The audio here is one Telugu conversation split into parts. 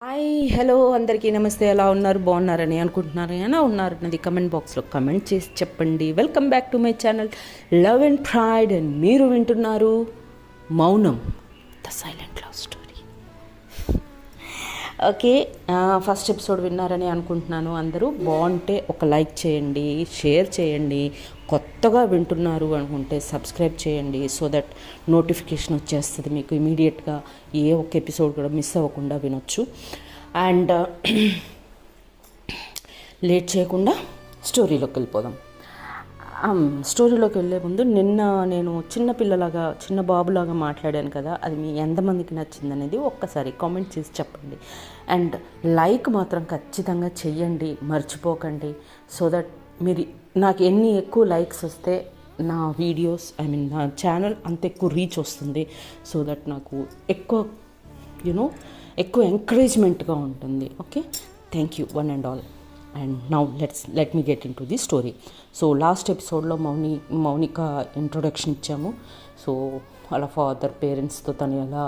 హాయ్ హలో అందరికీ నమస్తే. ఎలా ఉన్నారు? బాగున్నారని అనుకుంటున్నారు. ఎలా ఉన్నారు అన్నది కమెంట్ బాక్స్లో కమెంట్ చేసి చెప్పండి. Welcome back to my channel love and pride. And మీరు వింటున్నారు మౌనం the silent love story. Okay, first episode విన్నారని అనుకుంటున్నాను. అందరూ బాగుంటే ఒక లైక్ చేయండి, షేర్ చేయండి. కొత్తగా వింటున్నారు అనుకుంటే సబ్స్క్రైబ్ చేయండి, సో దట్ నోటిఫికేషన్ వచ్చేస్తుంది మీకు ఇమీడియట్గా. ఏ ఒక్క ఎపిసోడ్ కూడా మిస్ అవ్వకుండా వినొచ్చు. అండ్ లేట్ చేయకుండా స్టోరీలోకి వెళ్ళిపోదాం. స్టోరీలోకి వెళ్ళే ముందు నిన్న నేను చిన్న బాబులాగా మాట్లాడాను కదా, అది మీ ఎంతమందికి నచ్చింది అనేది ఒక్కసారి కామెంట్ చేసి చెప్పండి. అండ్ లైక్ మాత్రం ఖచ్చితంగా చెయ్యండి, మర్చిపోకండి. సో దట్ మీరు నాకు ఎన్ని ఎక్కువ లైక్స్ వస్తే నా వీడియోస్ నా ఛానల్ అంత ఎక్కువ రీచ్ వస్తుంది. సో దట్ నాకు ఎక్కువ ఎంకరేజ్మెంట్గా ఉంటుంది. Okay, thank you one and all. And now let me get in to the story. So last ఎపిసోడ్లో మౌనిక ఇంట్రొడక్షన్ ఇచ్చాము. సో వాళ్ళ ఫాదర్ పేరెంట్స్తో తను ఎలా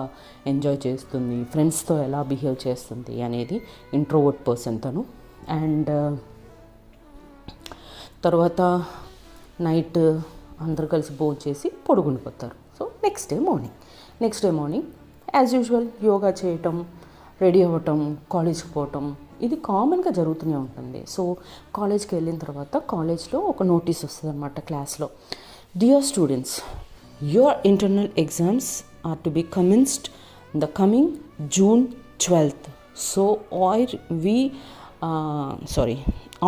ఎంజాయ్ చేస్తుంది, ఫ్రెండ్స్తో ఎలా బిహేవ్ చేస్తుంది అనేది ఇంట్రోవర్ట్ పర్సన్ తను. అండ్ తర్వాత నైట్ అందరు కలిసి భోజనం చేసి పడుకుండిపోతారు. So next day morning as usual yoga చేయటం, రెడీ అవ్వటం, కాలేజ్కి పోవటం, ఇది కామన్గా జరుగుతూనే ఉంటుంది. సో కాలేజ్కి వెళ్ళిన తర్వాత కాలేజ్లో ఒక నోటీస్ వస్తుంది అన్నమాట క్లాస్లో. Dear students, your internal exams are to be commenced the coming June 12th. So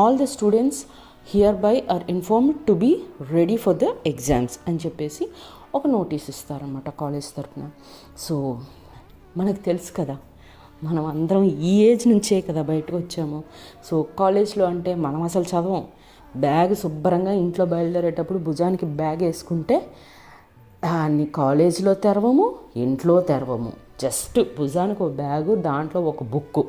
all the students hereby are informed to be ready for the exams అని చెప్పేసి ఒక నోటీస్ ఇస్తారన్నమాట కాలేజ్ తరఫున. సో మనకు తెలుసు కదా, మనం అందరం ఈ ఏజ్ నుంచే కదా బయటకు వచ్చాము. సో కాలేజ్లో అంటే మనం అసలు చదవం. బ్యాగ్ శుభ్రంగా ఇంట్లో బయలుదేరేటప్పుడు భుజానికి బ్యాగ్ వేసుకుంటే దాన్ని కాలేజీలో తెరవము, ఇంట్లో తెరవము. జస్ట్ భుజానికి ఒక బ్యాగు, దాంట్లో ఒక బుక్కు,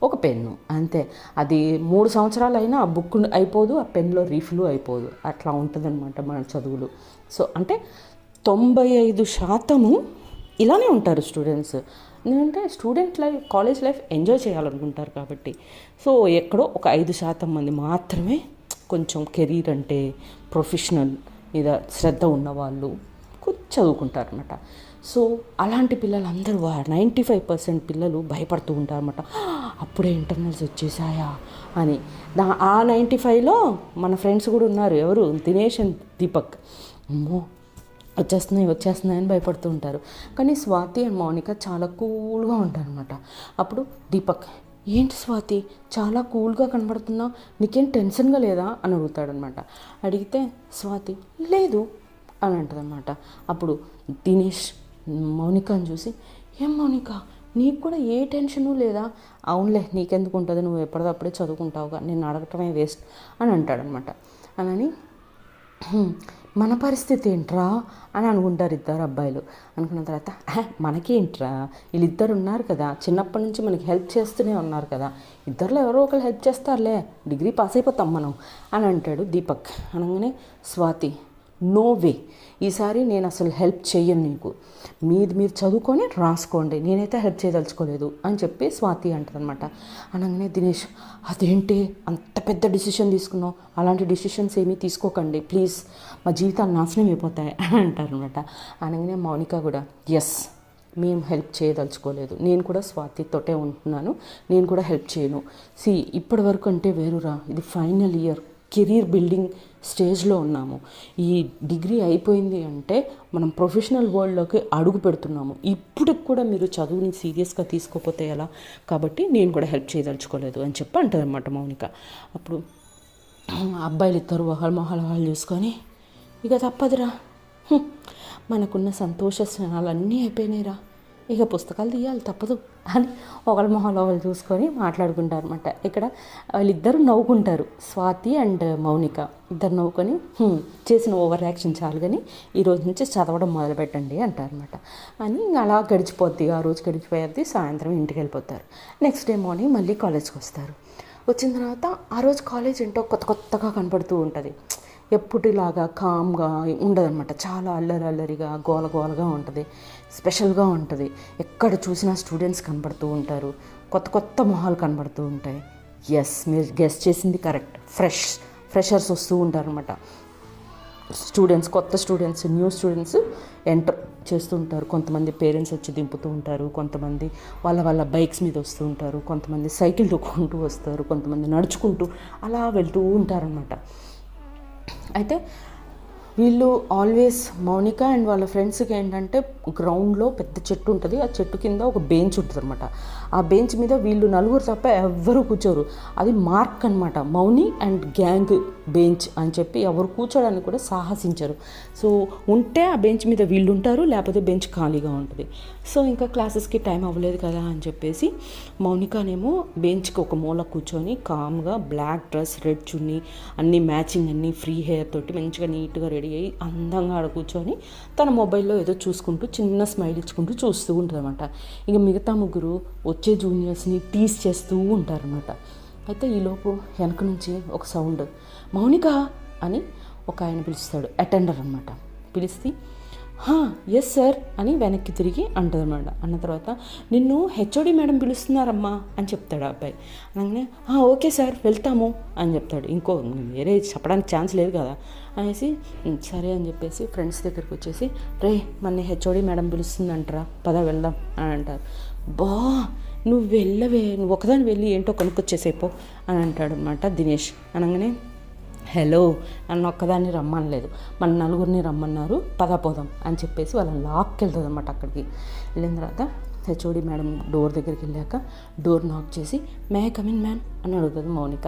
ఒక పెన్ను, అంతే. అది 3 సంవత్సరాలు అయినా ఆ బుక్ అయిపోదు, ఆ పెన్లో రీఫిల్ అయిపోదు. అట్లా ఉంటుందన్నమాట మన చదువులు. సో అంటే 95% ఇలానే ఉంటారు స్టూడెంట్స్. ఎందుకంటే student life, college life enjoy చేయాలనుకుంటారు కాబట్టి. సో ఎక్కడో ఒక 5% మంది మాత్రమే కొంచెం కెరీర్ అంటే ప్రొఫెషనల్ మీద శ్రద్ధ ఉన్నవాళ్ళు చదువుకుంటారన్నమాట. సో అలాంటి పిల్లలందరూ 95% పిల్లలు భయపడుతూ ఉంటారన్నమాట. అప్పుడే ఇంటర్నల్స్ వచ్చేసాయా అని. ఆ 95లో మన ఫ్రెండ్స్ కూడా ఉన్నారు. ఎవరు? దినేష్ అండ్ దీపక్. అమ్మో వచ్చేస్తున్నాయి అని భయపడుతూ ఉంటారు. కానీ స్వాతి అండ్ మౌనిక చాలా కూల్గా ఉంటారనమాట. అప్పుడు దీపక్, ఏంటి స్వాతి చాలా కూల్గా కనబడుతున్నావు, నీకేం టెన్షన్గా లేదా అని అడుగుతాడనమాట. అడిగితే స్వాతి లేదు అని అంటదనమాట. అప్పుడు దినేష్ మౌనికని చూసి, ఏం మౌనిక నీకు కూడా ఏ టెన్షను లేదా? అవునులే, నీకెందుకు ఉంటుంది, నువ్వు ఎప్పటికప్పుడే చదువుకుంటావుగా, నేను అడగటమే వేస్ట్ అని అంటాడనమాట. అని మన పరిస్థితి ఏంట్రా అని అనుకుంటారు ఇద్దరు అబ్బాయిలు. అనుకున్న తర్వాత మనకేంట్రా, వీళ్ళిద్దరు ఉన్నారు కదా, చిన్నప్పటి నుంచి మనకి హెల్ప్ చేస్తూనే ఉన్నారు కదా, ఇద్దరిలో ఎవరో ఒకరు హెల్ప్ చేస్తారులే, డిగ్రీ పాస్ అయిపోతాం మనం అని అంటాడు దీపక్. అనగానే స్వాతి, నో వే, ఈసారి నేను అసలు హెల్ప్ చెయ్యను, నీకు మీరు చదువుకొని రాసుకోండి, నేనైతే హెల్ప్ చేయదలుచుకోలేదు అని చెప్పి స్వాతి అంటదనమాట. అనగానే దినేష్, అదేంటి అంత పెద్ద డిసిషన్ తీసుకున్నావు, అలాంటి డిసిషన్స్ ఏమీ తీసుకోకండి ప్లీజ్, మా జీవితాలు నాశనం అయిపోతాయి అని అంటారనమాట. అనగానే మౌనిక కూడా, ఎస్ మేము హెల్ప్ చేయదలుచుకోలేదు, నేను కూడా స్వాతితోటే ఉంటున్నాను, నేను కూడా హెల్ప్ చేయను. ఇప్పటి వరకు అంటే వేరురా, ఇది ఫైనల్ ఇయర్, కెరీర్ బిల్డింగ్ స్టేజ్లో ఉన్నాము. ఈ డిగ్రీ అయిపోయింది అంటే మనం ప్రొఫెషనల్ వరల్డ్లోకి అడుగు పెడుతున్నాము. ఇప్పటికి కూడా మీరు చదువుని సీరియస్గా తీసుకోకపోతే ఎలా, కాబట్టి నేను కూడా హెల్ప్ చేయదలుచుకోలేదు అని చెప్పి అంటారనమాట మౌనిక. అప్పుడు అబ్బాయిలు ఇద్దరు మొహాలు చూసుకొని, ఇక తప్పదురా, మనకున్న సంతోష క్షణాలన్నీ అయిపోయినాయిరా, ఇక పుస్తకాలు తీయాలి తప్పదు అని ఒకళ్ళ మొహాలు ఒకళ్ళు చూసుకొని మాట్లాడుకుంటారు అనమాట. ఇక్కడ వాళ్ళిద్దరు నవ్వుకుంటారు, స్వాతి అండ్ మౌనిక ఇద్దరు నవ్వుకొని, చేసిన ఓవర్ యాక్షన్ చాలు కానీ ఈరోజు నుంచి చదవడం మొదలుపెట్టండి అంటారనమాట. అని అలా గడిచిపోద్ది, ఆ రోజు గడిచిపోయేది. సాయంత్రం ఇంటికి వెళ్ళిపోతారు. నెక్స్ట్ డే మార్నింగ్ మళ్ళీ కాలేజ్కి వస్తారు. వచ్చిన తర్వాత ఆ రోజు కాలేజ్ ఏంటో కొత్తగా కనపడుతూ ఉంటుంది. ఎప్పటిలాగా కామ్గా ఉండదన్నమాట. చాలా అల్లరిగా గోలగా ఉంటుంది, స్పెషల్గా ఉంటుంది. ఎక్కడ చూసినా స్టూడెంట్స్ కనపడుతూ ఉంటారు. కొత్త కొత్త మొహాలు కనబడుతూ ఉంటాయి. ఎస్, మీరు గెస్ చేసింది కరెక్ట్. ఫ్రెషర్స్ వస్తూ ఉంటారనమాట. కొత్త స్టూడెంట్స్, న్యూ స్టూడెంట్స్ ఎంటర్ చేస్తూ ఉంటారు. కొంతమంది పేరెంట్స్ వచ్చి దింపుతూ ఉంటారు, కొంతమంది వాళ్ళ బైక్స్ మీద వస్తూ ఉంటారు, కొంతమంది సైకిల్ తొక్కుంటూ వస్తారు, కొంతమంది నడుచుకుంటూ అలా వెళ్తూ ఉంటారనమాట. అయితే వీళ్ళు ఆల్వేస్ మౌనిక అండ్ వాళ్ళ ఫ్రెండ్స్కి ఏంటంటే గ్రౌండ్లో పెద్ద చెట్టు ఉంటుంది, ఆ చెట్టు కింద ఒక బెంచ్ ఉంటుంది అనమాట. ఆ బెంచ్ మీద వీళ్ళు నలుగురు తప్ప ఎవ్వరూ కూర్చోరు. అది మార్క్ అనమాట, మౌని అండ్ గ్యాంగ్ బెంచ్ అని చెప్పి ఎవరు కూర్చోడానికి కూడా సాహసించరు. సో ఉంటే ఆ బెంచ్ మీద వీళ్ళు ఉంటారు, లేకపోతే బెంచ్ ఖాళీగా ఉంటుంది. సో ఇంకా క్లాసెస్కి టైం అవ్వలేదు కదా అని చెప్పేసి మౌనికనేమో బెంచ్కి ఒక మూల కూర్చొని కామ్గా బ్లాక్ డ్రెస్, రెడ్ చున్నీ, అన్నీ మ్యాచింగ్, అన్నీ ఫ్రీ హెయిర్ తోటి మంచిగా నీట్గా రెడీ అయ్యి అందంగా ఆడ కూర్చొని తన మొబైల్లో ఏదో చూసుకుంటూ చిన్న స్మైల్ ఇచ్చుకుంటూ చూస్తూ ఉంటుంది అనమాట. ఇక మిగతా ముగ్గురు వచ్చే జూనియర్స్ని టీస్ చేస్తూ ఉంటారనమాట. అయితే ఈలోపు వెనక నుంచి ఒక సౌండ్, మౌనిక అని ఒక ఆయన పిలుస్తాడు, అటెండర్ అనమాట. పిలిస్తే ఎస్ సార్ అని వెనక్కి తిరిగి అంటుందన్నమాట. అన్న తర్వాత నిన్ను హెచ్ఓడి మేడం పిలుస్తున్నారమ్మా అని చెప్తాడు ఆ అబ్బాయి. అనగానే ఓకే సార్ వెళ్తాము అని చెప్తాడు. వేరే చెప్పడానికి ఛాన్స్ లేదు కదా అనేసి సరే అని చెప్పేసి ఫ్రెండ్స్ దగ్గరికి వచ్చేసి, రే మన హెచ్ఓడి మేడం పిలుస్తుందంటరా, పద వెళ్దాం అని అంటారు. నువ్వు వెళ్ళవే, నువ్వు ఒకదాని వెళ్ళి ఏంటో కొనుక్కొచ్చేసేపో అని అంటాడు అనమాట దినేష్. అనగానే హలో, నన్ను ఒక్కదాన్ని రమ్మనలేదు, మన నలుగురిని రమ్మన్నారు, పోదాం అని చెప్పేసి వాళ్ళని లాక్కి వెళ్తుంది అనమాట. అక్కడికి వెళ్ళిన తర్వాత హెచ్ఓడి మేడం డోర్ దగ్గరికి వెళ్ళాక డోర్ నాక్ చేసి మే కమిన్ మ్యామ్ అని అడుగుతుంది మౌనిక.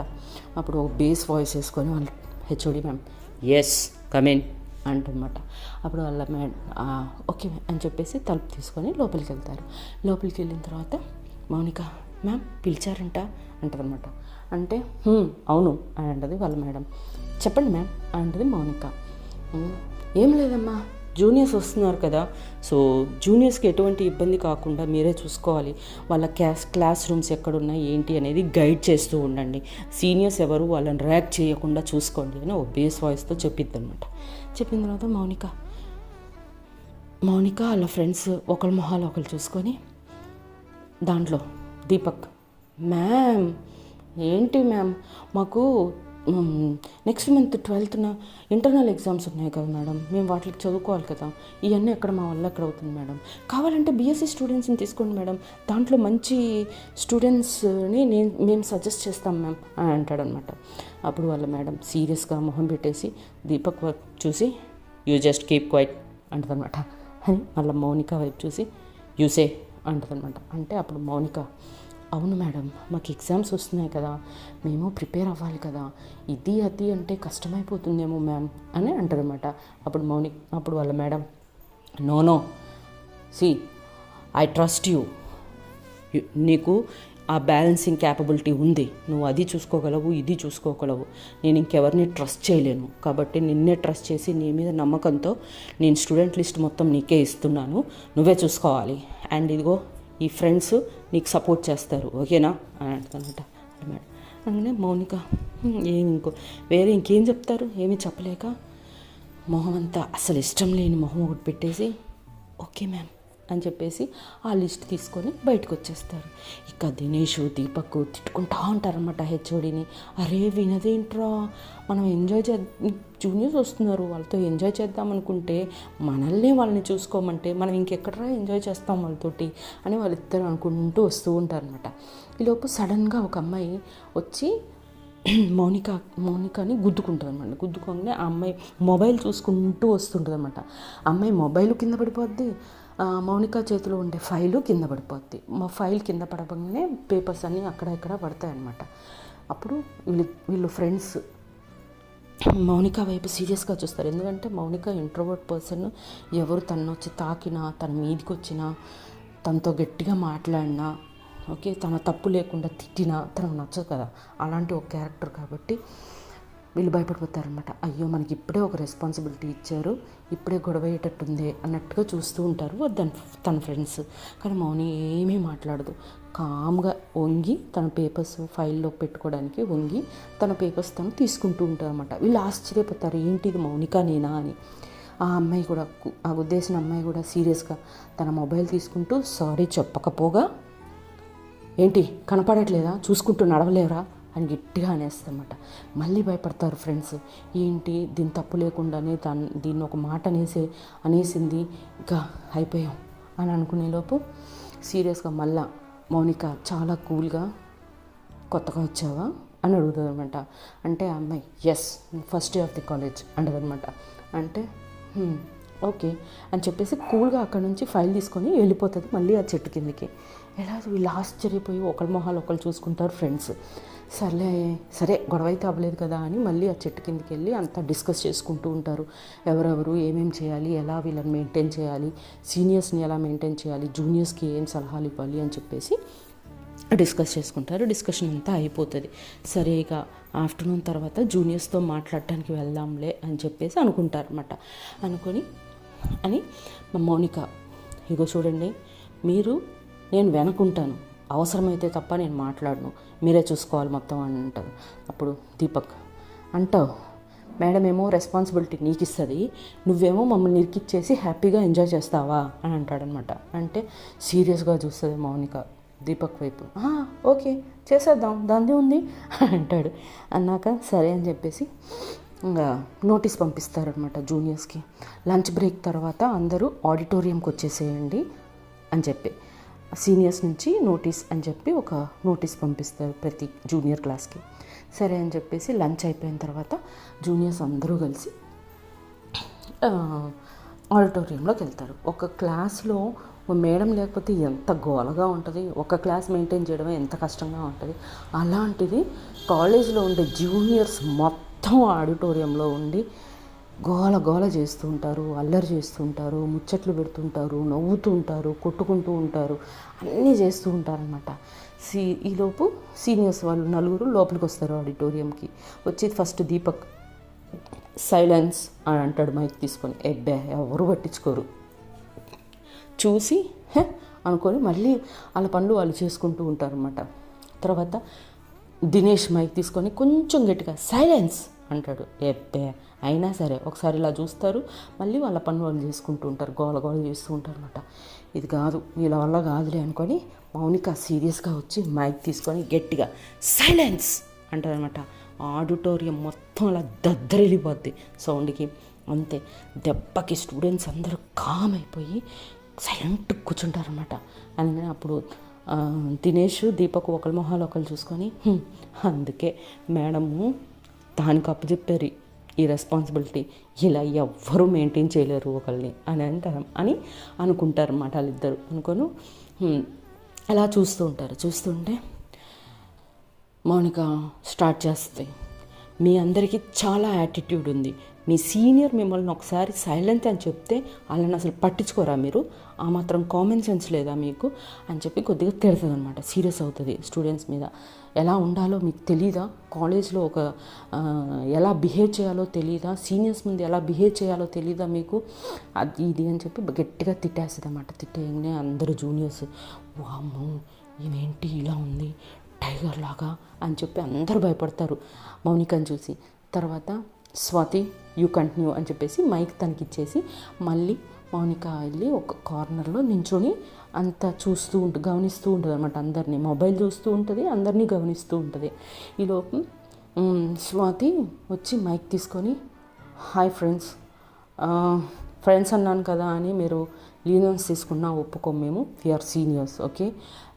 అప్పుడు ఒక బేస్ వాయిస్ వేసుకొని వాళ్ళు హెచ్ఓడి మ్యామ్ ఎస్ కమిన్ అంటనమాట. అప్పుడు వాళ్ళ ఓకే అని చెప్పేసి తలుపు తీసుకొని లోపలికి వెళ్తారు. లోపలికి వెళ్ళిన తర్వాత మౌనిక మ్యామ్ పిలిచారంట అంటదనమాట. అంటే అవును అని అంటది వాళ్ళ మేడం. చెప్పండి మ్యామ్ అంటది మౌనిక. ఏం లేదమ్మా, జూనియర్స్ వస్తున్నారు కదా, సో జూనియర్స్కి ఎటువంటి ఇబ్బంది కాకుండా మీరే చూసుకోవాలి, వాళ్ళ క్లాస్ రూమ్స్ ఎక్కడున్నాయి ఏంటి అనేది గైడ్ చేస్తూ ఉండండి, సీనియర్స్ ఎవరు వాళ్ళని ర్యాక్ చేయకుండా చూసుకోండి అని ఒక బేస్ వాయిస్తో చెప్పిద్ది అనమాట. చెప్పిన తర్వాత మౌనిక వాళ్ళ ఫ్రెండ్స్ ఒకళ్ళ మొహాలు ఒకళ్ళు చూసుకొని దాంట్లో దీపక్, మ్యామ్ ఏంటి మ్యామ్, మాకు next month 12th internal exams ఉన్నాయి కదా మేడం, మేము వాటికి చదువుకోవాలి కదా, ఇవన్నీ ఎక్కడ మా వల్ల ఎక్కడ అవుతుంది మేడం, కావాలంటే బీఎస్సీ స్టూడెంట్స్ని తీసుకోండి మేడం, దాంట్లో మంచి స్టూడెంట్స్ని మేము సజెస్ట్ చేస్తాం మ్యామ్ అని అంటాడనమాట. అప్పుడు వాళ్ళ మేడం సీరియస్గా మొహం పెట్టేసి దీపక్ వైపు చూసి యూ జస్ట్ కీప్ క్వైట్ అంటదనమాట. అని మళ్ళీ మౌనిక వైపు చూసి యూసే అంటదనమాట. అంటే అప్పుడు మౌనిక, అవును మేడం, మాకు ఎగ్జామ్స్ వస్తున్నాయి కదా, మేము ప్రిపేర్ అవ్వాలి కదా, ఇది అది అంటే కష్టమైపోతుందేమో మ్యామ్ అని అంటారనమాట. అప్పుడు వాళ్ళ madam, no see I trust you, నీకు ఆ బ్యాలెన్సింగ్ క్యాపబిలిటీ ఉంది, నువ్వు అది చూసుకోగలవు ఇది చూసుకోగలవు, నేను ఇంకెవరిని ట్రస్ట్ చేయలేను, కాబట్టి నిన్నే ట్రస్ట్ చేసి నీ మీద నమ్మకంతో నేను స్టూడెంట్ లిస్ట్ మొత్తం నీకే ఇస్తున్నాను, నువ్వే చూసుకోవాలి, అండ్ ఇదిగో ఈ ఫ్రెండ్స్ నీకు సపోర్ట్ చేస్తారు, ఓకేనా అని అంటుందన్నమాట మేడం. అందుకనే మౌనిక వేరే ఇంకేం చెప్తారు, ఏమీ చెప్పలేక మొహం అంతా అసలు ఇష్టం లేని మొహం ఒకటి పెట్టేసి ఓకే మ్యామ్ అని చెప్పేసి ఆ లిస్ట్ తీసుకొని బయటకు వచ్చేస్తారు. ఇక దినేష్ దీపక్ తిట్టుకుంటా ఉంటారన్నమాట హెచ్ఓడిని. అరే వినదేంట్రా, మనం జూనియర్స్ వస్తున్నారు వాళ్ళతో ఎంజాయ్ చేద్దాం అనుకుంటే వాళ్ళని చూసుకోమంటే మనం ఇంకెక్కడరా ఎంజాయ్ చేస్తాం వాళ్ళతోటి అని వాళ్ళిద్దరు అనుకుంటూ వస్తూ ఉంటారనమాట. ఈలోపు సడన్గా ఒక అమ్మాయి వచ్చి మౌనికని గుద్దుకుంటుంది అనమాట. గుద్దుకోగానే ఆ అమ్మాయి మొబైల్ చూసుకుంటూ వస్తుంటుంది అనమాట. అమ్మాయి మొబైల్ కింద పడిపోద్ది, మౌనిక చేతిలో ఉండే ఫైలు కింద పడిపోద్ది. మా ఫైల్ కింద పడగానే పేపర్స్ అన్నీ అక్కడ ఇక్కడ పడతాయి అన్నమాట. అప్పుడు వీళ్ళు ఫ్రెండ్స్ మౌనిక వైపు సీరియస్గా చూస్తారు. ఎందుకంటే మౌనిక ఇంట్రోవర్ట్ పర్సన్, ఎవరు తను వచ్చి తాకినా, తన మీదికి వచ్చినా, తనతో గట్టిగా మాట్లాడినా, ఓకే తన తప్పు లేకుండా తిట్టినా తనకు నచ్చదు కదా, అలాంటి ఒక క్యారెక్టర్ కాబట్టి వీళ్ళు భయపడిపోతారనమాట. అయ్యో మనకి ఇప్పుడే ఒక రెస్పాన్సిబిలిటీ ఇచ్చారు, ఇప్పుడే గొడవ అయ్యేటట్టుంది అన్నట్టుగా చూస్తూ ఉంటారు తన ఫ్రెండ్స్. కానీ మౌని ఏమీ మాట్లాడదు, కామ్గా వంగి తన పేపర్స్ ఫైల్లో పెట్టుకోవడానికి వంగి తన పేపర్స్ తను తీసుకుంటూ ఉంటారు అనమాట. వీళ్ళు ఆశ్చర్యపోతారు, ఏంటిది మౌనిక నేనా అని. ఆ అమ్మాయి కూడా, ఆ ఉద్దేశిన అమ్మాయి కూడా సీరియస్గా తన మొబైల్ తీసుకుంటూ సారీ చెప్పకపోగా ఏంటి కనపడట్లేదా, చూసుకుంటూ నడవలేరా అని గట్టిగా అనేస్తారన్నమాట. మళ్ళీ భయపడతారు ఫ్రెండ్స్. ఏంటి దీని తప్పు లేకుండానే దీన్ని ఒక మాట అనేసింది, ఇంకా అయిపోయాం అని అనుకునేలోపు సీరియస్గా మళ్ళా మౌనిక చాలా కూల్గా, కొత్తగా వచ్చావా అని అడుగుతుంది అనమాట. అంటే ఆ అమ్మాయి yes first day of the college అంటదనమాట. అంటే ఓకే అని చెప్పేసి కూల్గా అక్కడ నుంచి ఫైల్ తీసుకొని వెళ్ళిపోతుంది మళ్ళీ ఆ చెట్టు కిందకి. ఎలా వీళ్ళు ఆశ్చర్యపోయి ఒకరి మొహాలు ఒకరు చూసుకుంటారు ఫ్రెండ్స్. సరే గొడవ అయితే అవ్వలేదు కదా అని మళ్ళీ ఆ చెట్టు కిందకి వెళ్ళి అంతా డిస్కస్ చేసుకుంటూ ఉంటారు. ఎవరెవరు ఏమేమి చేయాలి, ఎలా వీళ్ళని మెయింటైన్ చేయాలి, సీనియర్స్ని ఎలా మెయింటైన్ చేయాలి, జూనియర్స్కి ఏం సలహాలు ఇవ్వాలి అని చెప్పేసి డిస్కస్ చేసుకుంటారు. డిస్కషన్ అంతా అయిపోతుంది. సరే ఇక ఆఫ్టర్నూన్ తర్వాత జూనియర్స్తో మాట్లాడటానికి వెళ్దాంలే అని చెప్పేసి అనుకుంటారన్నమాట. అని మా మౌనిక, ఇగో చూడండి నేను వెనకుంటాను, అవసరమైతే తప్ప నేను మాట్లాడను, మీరే చూసుకోవాలి మొత్తం అని అంటారు. అప్పుడు దీపక్ అంటావు, మేడం ఏమో రెస్పాన్సిబిలిటీ నీకు ఇస్తుంది, నువ్వేమో మమ్మల్ని ఇరికిచ్చేసి హ్యాపీగా ఎంజాయ్ చేస్తావా అని అంటాడనమాట. అంటే సీరియస్గా చూస్తుంది మౌనిక దీపక్ వైపు. ఓకే చేసేద్దాం దాందే ఉంది అంటాడు. అన్నాక సరే అని చెప్పేసి ఇంకా నోటీస్ పంపిస్తారనమాట జూనియర్స్కి. లంచ్ బ్రేక్ తర్వాత అందరూ ఆడిటోరియంకి వచ్చేసేయండి అని చెప్పి సీనియర్స్ నుంచి నోటీస్ అని చెప్పి ఒక నోటీస్ పంపిస్తారు ప్రతి జూనియర్ క్లాస్కి. సరే అని చెప్పేసి లంచ్ అయిపోయిన తర్వాత జూనియర్స్ అందరూ కలిసి ఆడిటోరియంలోకి వెళ్తారు. ఒక క్లాస్లో మేడం లేకపోతే ఎంత గోలగా ఉంటుంది, ఒక క్లాస్ మెయింటైన్ చేయడమే ఎంత కష్టంగా ఉంటుంది. అలాంటిది కాలేజీలో ఉండే జూనియర్స్ మొత్తం ఆడిటోరియంలో ఉండి గోల చేస్తూ ఉంటారు, అల్లరి చేస్తూ ఉంటారు, ముచ్చట్లు పెడుతుంటారు, నవ్వుతూ ఉంటారు, కొట్టుకుంటూ ఉంటారు, అన్నీ చేస్తూ ఉంటారనమాట. ఈలోపు సీనియర్స్ వాళ్ళు నలుగురు లోపలికి వస్తారు ఆడిటోరియంకి. వచ్చి ఫస్ట్ దీపక్ సైలెన్స్ అని అంటాడు మైక్ తీసుకొని. ఎవరు పట్టించుకోరు. చూసి అనుకొని మళ్ళీ వాళ్ళ పనులు వాళ్ళు చేసుకుంటూ ఉంటారన్నమాట. తర్వాత దినేష్ మైక్ తీసుకొని కొంచెం గట్టిగా సైలెన్స్ అంటాడు. అయినా సరే ఒకసారి ఇలా చూస్తారు, మళ్ళీ వాళ్ళ పనులు వాళ్ళు చేసుకుంటూ ఉంటారు, గోల చేస్తూ ఉంటారు అనమాట. ఇది కాదు వీళ్ళ వల్ల కాదులే అనుకొని మౌనిక సీరియస్గా వచ్చి మైక్ తీసుకొని గట్టిగా సైలెన్స్ అంటారనమాట. ఆడిటోరియం మొత్తం అలా దద్దరిల్లిపోద్ది సౌండ్కి. అంతే దెబ్బకి స్టూడెంట్స్ అందరూ కామ్ అయిపోయి సైలెంట్ కూర్చుంటారనమాట. అందుకని అప్పుడు దినేష్ దీపక్ ఒకరి మొహాలు ఒకరు చూసుకొని అందుకే మేడము దానికి అప్పచెప్పారు ఈ రెస్పాన్సిబిలిటీ, ఇలా ఎవ్వరూ మెయింటైన్ చేయలేరు ఒకళ్ళని అని అనుకుంటారన్నమాట వాళ్ళిద్దరు. అనుకొని అలా చూస్తుంటే మౌనిక స్టార్ట్ చేస్తుంది. మీ అందరికీ చాలా యాటిట్యూడ్ ఉంది, మీ సీనియర్ మిమ్మల్ని ఒకసారి సైలెంట్ అని చెప్తే వాళ్ళని అసలు పట్టించుకోరా మీరు, ఆ మాత్రం కామన్ సెన్స్ లేదా మీకు అని చెప్పి కొద్దిగా తిడుతుంది అనమాట. సీరియస్ అవుతుంది స్టూడెంట్స్ మీద. ఎలా ఉండాలో మీకు తెలీదా, కాలేజ్లో ఎలా బిహేవ్ చేయాలో తెలీదా, సీనియర్స్ ముందు ఎలా బిహేవ్ చేయాలో తెలీదా మీకు, అది ఇది అని చెప్పి గట్టిగా తిట్టేస్తుంది అన్నమాట. తిట్టేయగానే అందరూ జూనియర్స్ వామ్మో ఇవేంటి ఇలా ఉంది టైగర్ లాగా అని చెప్పి అందరూ భయపడతారు మౌనికని చూసి. తర్వాత స్వాతి యూ కంటిన్యూ అని చెప్పేసి మైక్ తనకి ఇచ్చేసి మళ్ళీ మౌనిక వెళ్ళి ఒక కార్నర్లో నించొని అంతా గమనిస్తూ ఉంటుంది అనమాట. అందరినీ మొబైల్ చూస్తూ ఉంటుంది, అందరినీ గమనిస్తూ ఉంటుంది. ఈలోపు స్వాతి వచ్చి మైక్ తీసుకొని హాయ్ ఫ్రెండ్స్ అన్నాను కదా అని మీరు లీనియన్స్ తీసుకున్నా ఒప్పుకోం, మేము వీఆర్ సీనియర్స్ ఓకే,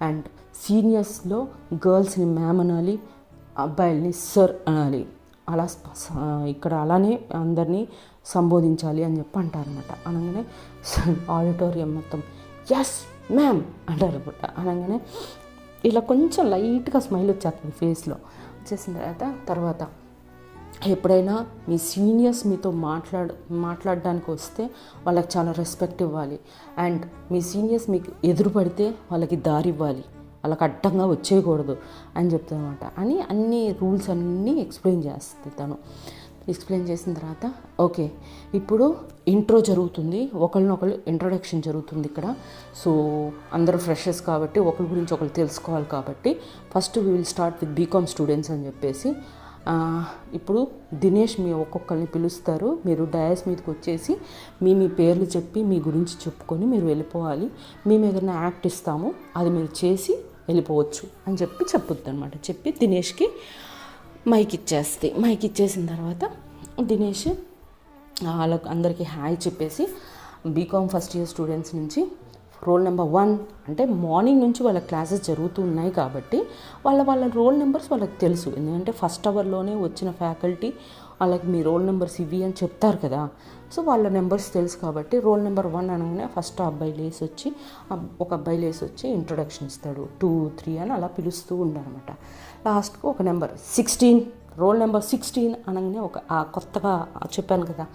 అండ్ సీనియర్స్లో గర్ల్స్ని మ్యామ్ అనాలి, అబ్బాయిల్ని సర్ అనాలి, అలా ఇక్కడ అలానే అందరినీ సంబోధించాలి అని చెప్పి అంటారనమాట. అనగానే ఆడిటోరియం మొత్తం ఎస్ మ్యామ్ అంటారు అనమాట. అనగానే ఇలా కొంచెం లైట్గా స్మైల్ వచ్చేస్తుంది ఫేస్లో. వచ్చేసిన తర్వాత ఎప్పుడైనా మీ సీనియర్స్ మీతో మాట్లాడడానికి వస్తే వాళ్ళకి చాలా రెస్పెక్ట్ ఇవ్వాలి, అండ్ మీ సీనియర్స్ మీకు ఎదురుపడితే వాళ్ళకి దారి ఇవ్వాలి, వాళ్ళకి అడ్డంగా వచ్చేయకూడదు అని చెప్తానమాట. అని అన్ని రూల్స్ అన్నీ ఎక్స్ప్లెయిన్ చేస్తుంది తను. ఎక్స్ప్లెయిన్ చేసిన తర్వాత ఓకే ఇప్పుడు ఇంట్రో జరుగుతుంది, ఒకరినొకరు ఇంట్రొడక్షన్ జరుగుతుంది ఇక్కడ. సో అందరూ ఫ్రెషర్స్ కాబట్టి ఒకరి గురించి ఒకరు తెలుసుకోవాలి కాబట్టి first we will start with BCom students అని చెప్పేసి ఇప్పుడు దినేష్ మీ ఒక్కొక్కరిని పిలుస్తారు, మీరు డయాస్ మీదకి వచ్చేసి మీ పేర్లు చెప్పి మీ గురించి చెప్పుకొని మీరు వెళ్ళిపోవాలి. మేము ఏదైనా యాక్ట్ ఇస్తాము, అది మీరు చేసి వెళ్ళిపోవచ్చు అని చెప్పుద్ది అనమాట. చెప్పి దినేష్కి మైక్ ఇచ్చేసిన తర్వాత దినేష్ వాళ్ళకు అందరికీ హాయ్ చెప్పేసి బీకామ్ ఫస్ట్ ఇయర్ స్టూడెంట్స్ నుంచి రోల్ నెంబర్ 1 అంటే మార్నింగ్ నుంచి వాళ్ళ క్లాసెస్ జరుగుతూ ఉన్నాయి కాబట్టి వాళ్ళ రోల్ నెంబర్స్ వాళ్ళకి తెలుసు. ఎందుకంటే ఫస్ట్ అవర్లోనే వచ్చిన ఫ్యాకల్టీ వాళ్ళకి మీ రోల్ నెంబర్స్ ఇవి అని చెప్తారు కదా. సో వాళ్ళ నెంబర్స్ తెలుసు కాబట్టి రోల్ నెంబర్ 1 అనగానే ఫస్ట్ ఒక అబ్బాయి లేసి వచ్చి ఇంట్రొడక్షన్ ఇస్తాడు. 2, 3 అని అలా పిలుస్తూ ఉంటారనమాట. లాస్ట్కు ఒక నెంబర్ 16, రోల్ నెంబర్ 16 అనగానే కొత్తగా చెప్పాను కదా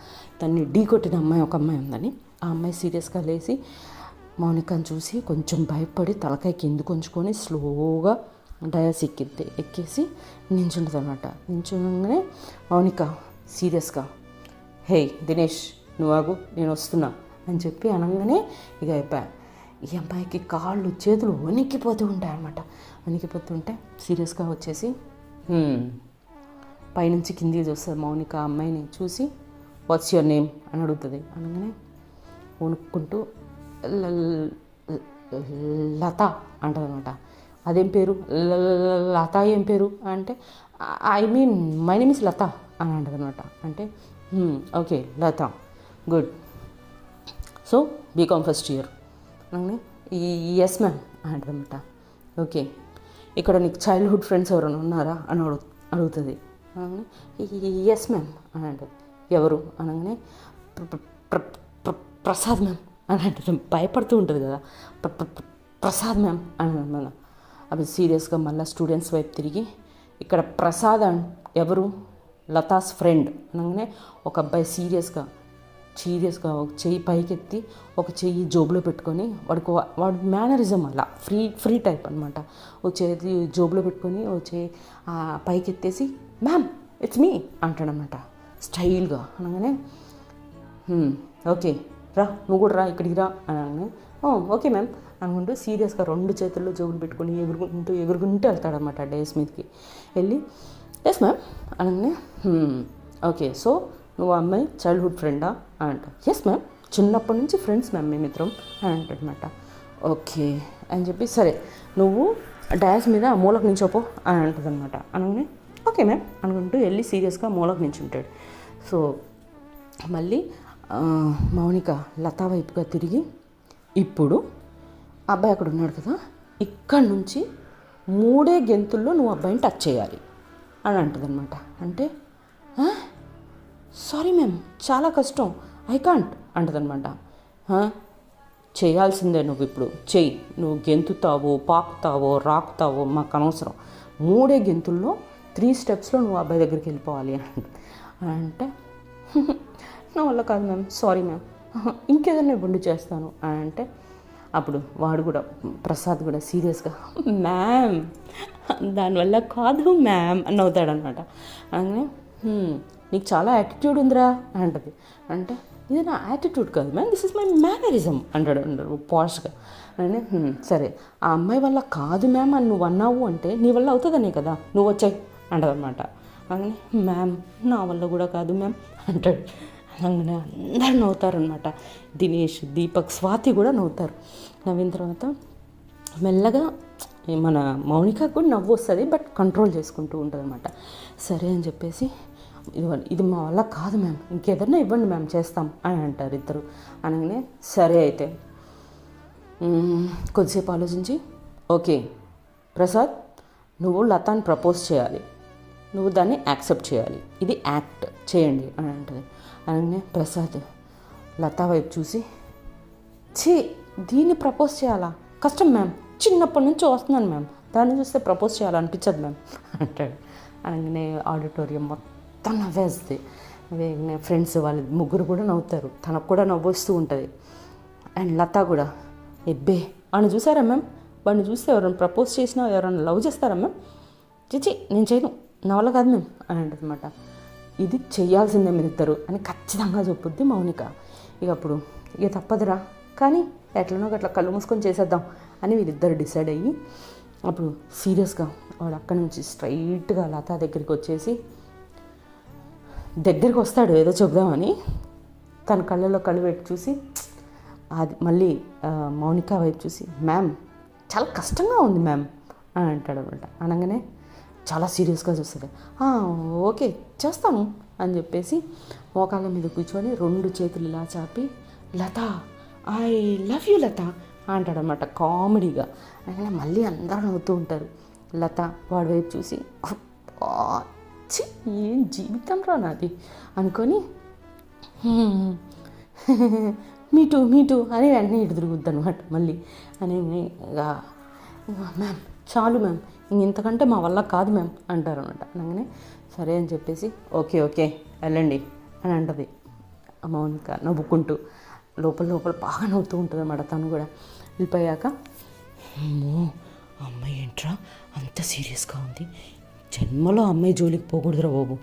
దాన్ని ఢీ కొట్టిన ఒక అమ్మాయి ఉందని. ఆ అమ్మాయి సీరియస్గా లేచి మౌనికని చూసి కొంచెం భయపడి తలకాయ కిందకు ఉంచుకొని స్లోగా డయాస్ ఎక్కేసి నించుంటుంది అనమాట. నించునగానే మౌనిక సీరియస్గా, హే దినేష్ నువ్వు ఆగు, నేను వస్తున్నా అని చెప్పి అనగానే ఇక అయిపోయా. ఈ అమ్మాయికి కాళ్ళు చేతులు వణికిపోతూ ఉంటాయన్నమాట. వణికిపోతుంటే సీరియస్గా వచ్చేసి పైనుంచి కిందికి చూస్తుంది. మౌనిక అమ్మాయిని చూసి వాట్స్ యువర్ నేమ్ అని అడుగుతుంది. అనగానే వణుక్కుంటూ లత అంటదనమాట. అదేం పేరు, లత ఏం పేరు అంటే I mean my name is Lata అని అంటదనమాట. అంటే okay Lata, good, so BCom first year అనగానే ఎస్ మ్యామ్ అంటదనమాట. ఓకే, ఇక్కడ నీకు చైల్డ్హుడ్ ఫ్రెండ్స్ ఎవరైనా ఉన్నారా అని అడుగుతుంది. అనగానే ఎస్ మ్యామ్ అని అంటది. ఎవరు అనగానే ప్రసాద్ మ్యామ్ అని అంటే భయపడుతూ ఉంటుంది కదా. ప్రసాద్ మ్యామ్ అని మన అవి సీరియస్గా మళ్ళీ స్టూడెంట్స్ వైపు తిరిగి ఇక్కడ ప్రసాద్ ఎవరు, లతాస్ ఫ్రెండ్ అనగానే ఒక అబ్బాయి సీరియస్గా ఒక చెయ్యి పైకెత్తి ఒక చెయ్యి జోబులో పెట్టుకొని వాడి మేనరిజం అలా ఫ్రీ టైప్ అనమాట. ఓ చేతి జోబులో పెట్టుకొని ఓ చెయ్యి పైకెత్తేసి మ్యామ్ ఇట్స్ మీ అంటాడనమాట స్టైల్గా. అనగానే ఓకే రా, నువ్వు కూడా రా, ఇక్కడికి రా అనగానే ఓకే మ్యామ్ అనుకుంటూ సీరియస్గా 2 చేతుల్లో జోబులు పెట్టుకొని ఎగురుకుంటూ వెళ్తాడనమాట డేస్ మీదకి వెళ్ళి ఎస్ మ్యామ్ అనగానే ఓకే, సో నువ్వు అమ్మాయి చైల్డ్హుడ్ ఫ్రెండా అని అంట. ఎస్ మ్యామ్, చిన్నప్పటి నుంచి ఫ్రెండ్స్ మ్యామ్ మేమిద్దరం అని అంటాడనమాట. ఓకే అని చెప్పి సరే నువ్వు డాన్స్ మీద మూలకు నించోపో అని అంటుంది అనమాట. అనగానే ఓకే మ్యామ్ అనుకుంటూ వెళ్ళి సీరియస్గా మూలకు నించుంటాడు. సో మళ్ళీ మౌనిక లతా వైపుగా తిరిగి ఇప్పుడు అబ్బాయి అక్కడ ఉన్నాడు కదా, ఇక్కడ నుంచి 3 గెంతుల్లో నువ్వు అబ్బాయిని టచ్ చేయాలి అని అంటుందన్నమాట. అంటే సారీ మ్యామ్ చాలా కష్టం, ఐ కాంట్ అంటుందన్నమాట. చేయాల్సిందే, నువ్వు ఇప్పుడు చెయ్యి, నువ్వు గెంతుతావో పాకుతావో రాకుతావో మాకు అనవసరం, 3 గెంతుల్లో 3 స్టెప్స్లో నువ్వు అబ్బాయి దగ్గరికి వెళ్ళిపోవాలి అంటే నా వల్ల కాదు మ్యామ్, సారీ మ్యామ్, ఇంకేదైనా ఇవ్వండి చేస్తాను అని అంటే అప్పుడు వాడు కూడా ప్రసాద్ కూడా సీరియస్గా మ్యామ్ దానివల్ల కాదు మ్యామ్ అని అవుతాడనమాట. అలాగే నీకు చాలా యాటిట్యూడ్ ఉందిరా అంటది. అంటే ఇది నా యాటిట్యూడ్ కాదు ma'am, this is my mannerism అంటాడు పాష్గా. అని సరే ఆ అమ్మాయి వల్ల కాదు మ్యామ్ అని నువ్వు అన్నావు అంటే నీ వల్ల అవుతుందనే కదా నువ్వు వచ్చాయి అంటదనమాట. అలాగే మ్యామ్ నా వల్ల కూడా కాదు మ్యామ్ అంటాడు. అలాగనే అందరు నవ్వుతారనమాట. దినేష్, దీపక్, స్వాతి కూడా నవ్వుతారు. నవ్విన తర్వాత మెల్లగా మన మౌనిక కూడా నవ్వు వస్తుంది, బట్ కంట్రోల్ చేసుకుంటూ ఉంటుంది అనమాట. సరే అని చెప్పేసి ఇది మా వల్ల కాదు మ్యామ్, ఇంకేదన్నా ఇవ్వండి మ్యామ్ చేస్తాం అని అంటారు ఇద్దరు. అనగానే సరే అయితే కొద్దిసేపు ఆలోచించి ఓకే ప్రసాద్ నువ్వు లతాని ప్రపోజ్ చేయాలి, నువ్వు దాన్ని యాక్సెప్ట్ చేయాలి, ఇది యాక్ట్ చేయండి అని అంటుంది. అనగానే ప్రసాద్ లతా వైపు చూసి దీన్ని ప్రపోజ్ చేయాలా, కష్టం మ్యామ్, చిన్నప్పటి నుంచి వస్తున్నాను మ్యామ్, దాన్ని చూస్తే ప్రపోజ్ చేయాలనిపించదు మ్యామ్ అంటాడు. అనగానే ఆడిటోరియం మొత్తం నవ్వేస్తుంది. ఫ్రెండ్స్ వాళ్ళు 3 కూడా నవ్వుతారు, తనకు కూడా నవ్వొస్తూ ఉంటుంది. అండ్ లత కూడా ఎబ్బే వాడిని చూసారా మ్యామ్, వాడిని చూస్తే ఎవరైనా ప్రపోజ్ చేసినా ఎవరైనా లవ్ చేస్తారా మ్యామ్, చిచి నేను చేయను, నా వల్ల కాదు మ్యామ్ అని అంటుంది అనమాట. ఇది చెయ్యాల్సిందే మీరిద్దరు అని ఖచ్చితంగా చెప్పుద్ది మౌనిక. ఇక తప్పదురా, కానీ ఎట్లనో అట్లా కళ్ళు మూసుకొని చేసేద్దాం అని వీళ్ళిద్దరు డిసైడ్ అయ్యి అప్పుడు సీరియస్గా వాడు అక్కడి నుంచి స్ట్రైట్గా లత దగ్గరికి వస్తాడు ఏదో చెబుదామని. తన కళ్ళలో కళ్ళు పెట్టి చూసి అది మళ్ళీ మౌనిక వైపు చూసి మ్యామ్ చాలా కష్టంగా ఉంది మ్యామ్ అని అంటాడనమాట. అనగానే చాలా సీరియస్గా చూస్తుంది. ఓకే చేస్తాను అని చెప్పేసి మోకాళ్ళ మీద కూర్చొని 2 చేతులు ఇలా చాపి లత ఐ లవ్ యూ లత అంటాడనమాట కామెడీగా. అనగానే మళ్ళీ అందరూ నవ్వుతూ ఉంటారు. లత వాడి వైపు చూసి ఛీ ఏం జీవితం రా నాది అనుకొని మీటూ అని వెంటనే ఇటు తిరుగుద్ది అనమాట. మళ్ళీ అని మ్యామ్ చాలు మ్యామ్, ఇంతకంటే మా వల్ల కాదు మ్యామ్ అంటారు అనమాట. అనగానే సరే అని చెప్పేసి ఓకే వెళ్ళండి అని అంటది మౌనిక నవ్వుకుంటూ. లోపల బాగా నవ్వుతూ ఉంటుంది అన్నమాట తను కూడా. వెళ్ళిపోయాక అమ్మో అమ్మాయి ఏంట్రా అంత సీరియస్గా ఉంది, జన్మలో అమ్మాయి జోలికి పోకూడదురా బాబు,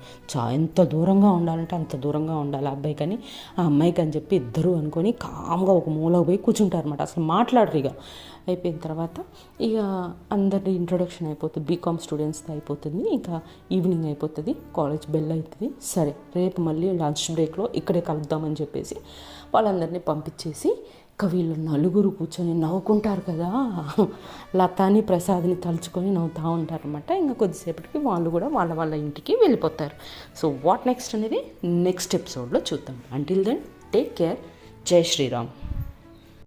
ఎంత దూరంగా ఉండాలంటే అంత దూరంగా ఉండాలి ఆ అబ్బాయి కానీ ఆ అమ్మాయికి అని చెప్పి ఇద్దరు అనుకొని కామ్గా ఒక మూలకు పోయి కూర్చుంటారు అనమాట. అసలు మాట్లాడరు. ఇక అయిపోయిన తర్వాత ఇక అందరి ఇంట్రొడక్షన్ అయిపోతుంది, బీకామ్ స్టూడెంట్స్ది అయిపోతుంది. ఇంకా ఈవినింగ్ అయిపోతుంది, కాలేజ్ బెల్ అవుతుంది. సరే రేపు మళ్ళీ లంచ్ బ్రేక్లో ఇక్కడే కలుద్దామని చెప్పేసి వాళ్ళందరినీ పంపించేసి ఇక వీళ్ళు నలుగురు కూర్చొని నవ్వుకుంటారు కదా, లతాని ప్రసాద్ని తలుచుకొని నవ్వుతూ ఉంటారనమాట. ఇంకా కొద్దిసేపటికి వాళ్ళు కూడా వాళ్ళ ఇంటికి వెళ్ళిపోతారు. సో వాట్ నెక్స్ట్ అనేది నెక్స్ట్ ఎపిసోడ్లో చూద్దాం. Until then take care. జై శ్రీరామ్.